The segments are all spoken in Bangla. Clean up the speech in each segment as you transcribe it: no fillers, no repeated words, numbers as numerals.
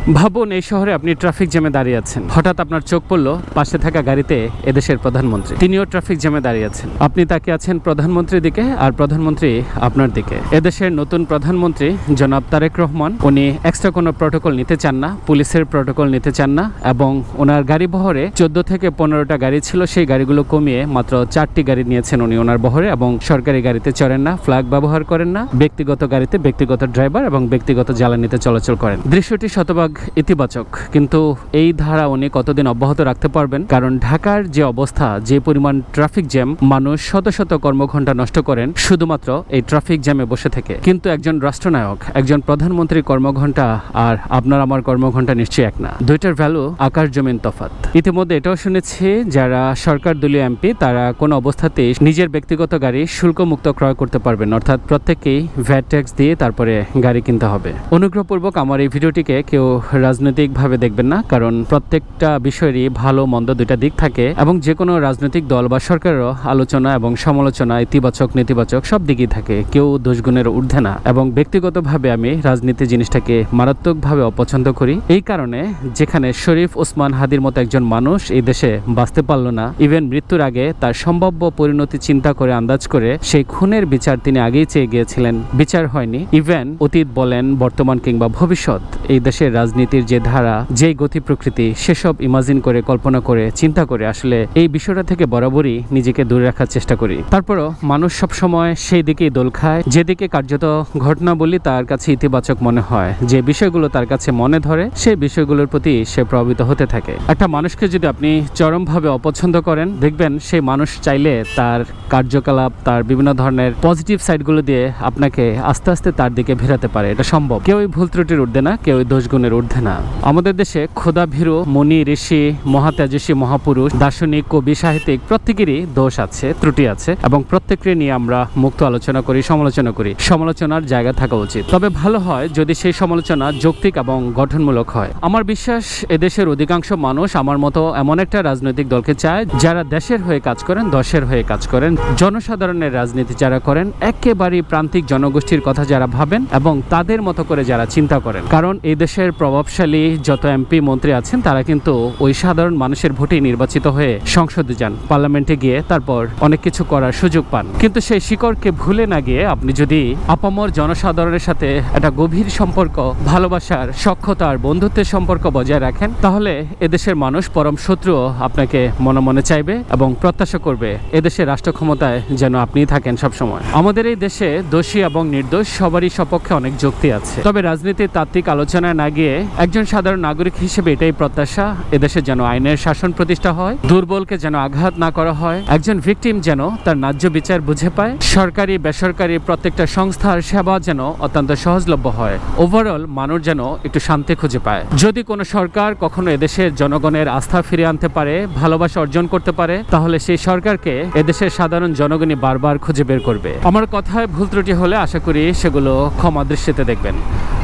ভাবুন এই শহরে আপনি ট্রাফিক জ্যামে দাঁড়িয়ে আছেন, হঠাৎ আপনার চোখ পড়ল পাশে থাকা গাড়িতে এদেশের প্রধানমন্ত্রী, তিনিও ট্রাফিক জ্যামে দাঁড়িয়ে আছেন। আপনি তাকে আছেন প্রধানমন্ত্রীর দিকে আর প্রধানমন্ত্রী আপনার দিকে। এদেশের নতুন প্রধানমন্ত্রী জনাব তারেক রহমান, উনি এক্সট্রা কোনো প্রটোকল নিতে চান না, পুলিশের প্রটোকল নিতে চান না, এবং ওনার গাড়ি বহরে 14 থেকে 15টা গাড়ি ছিল, সেই গাড়িগুলো কমিয়ে মাত্র 4টি গাড়ি নিয়েছেন উনি ওনার বহরে, এবং সরকারি গাড়িতে চড়েন না, ফ্ল্যাগ ব্যবহার করেন না, ব্যক্তিগত গাড়িতে ব্যক্তিগত ড্রাইভার এবং ব্যক্তিগত জ্বালানিতে চলাচল করেন। দৃশ্যটি শতভাগ ইতিবাচক, কিন্তু এই ধারা উনি কতদিন অব্যাহত রাখতে পারবেন? কারণ ঢাকার যে অবস্থা, যে পরিমাণ ট্রাফিক জ্যাম, মানুষ শত শত কর্মঘণ্টা নষ্ট করেন শুধুমাত্র এই ট্রাফিক জ্যামে বসে থেকে। কিন্তু একজন রাষ্ট্রনায়ক, একজন প্রধানমন্ত্রীর কর্মঘণ্টা আর আপনার আমার কর্মঘণ্টা নিশ্চয়ই এক না, দুইটার ভ্যালু আকাশ জমিন তফাৎ। ইতিমধ্যে এটাও শুনেছি যারা সরকার দলীয় এমপি তারা কোনো অবস্থাতেই নিজের ব্যক্তিগত গাড়ি শুল্কমুক্ত ক্রয় করতে পারবেন, অর্থাৎ প্রত্যেককেই ভ্যাট ট্যাক্স দিয়ে তারপরে গাড়ি কিনতে হবে। অনুগ্রহপূর্বক আমার এই ভিডিওটিকে কেউ রাজনৈতিকভাবে দেখবেন না, কারণ প্রত্যেকটা বিষয়েরই ভালো মন্দ দুইটা দিক থাকে, এবং যে কোনো রাজনৈতিক দল বা সরকারেরও আলোচনা এবং সমালোচনা ইতিবাচক নেতিবাচক সব দিকই থাকে, কেউ দোষগুণের ঊর্ধ্বে না। এবং ব্যক্তিগতভাবে আমি রাজনীতি জিনিসটাকে মারাত্মকভাবে অপছন্দ করি, এই কারণে যেখানে শরীফ ওসমান হাদির মতো একজন মানুষ এই দেশে বাঁচতে পারল না, ইভেন মৃত্যুর আগে তার সম্ভাব্য পরিণতি চিন্তা করে আন্দাজ করে সেই খুনের বিচার তিনি আগেই চেয়ে গিয়েছিলেন, বিচার হয়নি। ইভেন অতীত বলেন, বর্তমান কিংবা ভবিষ্যৎ, এই দেশের রাজনীতির যে ধারা, যে গতি প্রকৃতি, সেসব ইমাজিন করে, কল্পনা করে, চিন্তা করে আসলে এই বিষয়টা থেকে বরাবরই নিজেকে দূরে রাখার চেষ্টা করি। তারপরও মানুষ সবসময় সেই দিকেই দোল খায় যেদিকে কার্যত ঘটনাবলী তার কাছে ইতিবাচক মনে হয়, যে বিষয়গুলো তার কাছে মনে ধরে সেই বিষয়গুলোর প্রতি সে প্রভাবিত হতে থাকে। একটা মানুষকে যদি আপনি চরমভাবে অপছন্দ করেন, দেখবেন সেই মানুষ চাইলে তার কার্যকলাপ, তার বিভিন্ন ধরনের পজিটিভ সাইডগুলো দিয়ে আপনাকে আস্তে আস্তে তার দিকে ফেরাতে পারে। এটা সম্ভব। কেউই ভুল ত্রুটির ঊর্ধ্বে না, কেউই দোষগুণের ঊর্ধ্বে না। আমাদের দেশে ক্ষুধা ভীরু মুনি ঋষি, মহাতেজস্বী মহাপুরুষ, দার্শনিক, কবি, সাহিত্যিক প্রত্যেকেরই দোষ আছে, ত্রুটি আছে, এবং প্রত্যেককে নিয়ে আমরা মুক্ত আলোচনা করি, সমালোচনা করি। সমালোচনার জায়গা থাকা উচিত, তবে ভালো হয় যদি সেই সমালোচনা যৌক্তিক এবং গঠনমূলক হয়। আমার বিশ্বাস এদেশের অধিকাংশ মানুষ আমার মতো এমন একটা রাজনৈতিক দলকে চায় যারা দেশের হয়ে কাজ করেন, দশের হয়ে কাজ করেন, জনসাধারণের রাজনীতি যারা করেন, একেবারেই প্রান্তিক জনগোষ্ঠীর কথা যারা ভাবেন এবং তাদের মতো করে যারা চিন্তা করেন। কারণ এই দেশের প্রভাবশালী যত এমপি মন্ত্রী আছেন তারা কিন্তু ওই সাধারণ মানুষের ভোটে নির্বাচিত হয়ে সংসদে যান, পার্লামেন্টে গিয়ে তারপর অনেক কিছু করার সুযোগ পান। কিন্তু সেই শিকড়কে ভুলে না গিয়ে আপনি যদি আপামর জনসাধারণের সাথে একটা গভীর সম্পর্ক, ভালোবাসার, সখ্যতার, বন্ধুত্বের সম্পর্ক বজায় রাখেন, তাহলে এদেশের মানুষ পরম শত্রু আপনাকে মনে মনে চাইবে এবং প্রত্যাশা করবে এদেশের রাষ্ট্র ক্ষমতায় যেন আপনিই থাকেন সবসময়। আমাদের এই দেশে দোষী এবং নির্দোষ সবারই সপক্ষে অনেক যুক্তি আছে, তবে রাজনীতির তাত্ত্বিক আলোচনায় না গিয়ে একজন সাধারণ নাগরিক হিসেবে এটাই প্রত্যাশা, এদেশে যেন আইনের শাসন প্রতিষ্ঠা হয়, দুর্বলকে যেন আঘাত না করা হয়, একজন ভিকটিম যেন তার ন্যায্য বিচার বুঝে পায়, সরকারি বেসরকারি প্রত্যেকটা সংস্থার সেবা যেন অত্যন্ত সহজলভ্য হয়, ওভারঅল মানুষ যেন একটু শান্তি খুঁজে পায়। যদি কোনো সরকার কখনো এদেশের জনগণের আস্থা ফিরিয়ে আনতে পারে, ভালোবাসা অর্জন করতে পারে, তাহলে সেই সরকারকে এদেশের সাধারণ জনগণই বারবার খুঁজে বের করবে। আমার কথায় ভুল ত্রুটি হলে আশা করি সেগুলো ক্ষমা দৃষ্টিতে দেখবেন।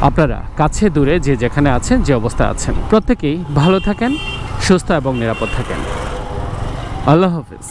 আপনারা কাছে দূরে যে যেখানে আছেন, যে অবস্থায় আছেন, প্রত্যেকেই ভালো থাকেন, সুস্থ এবং নিরাপদ থাকেন। আল্লাহ হাফেজ।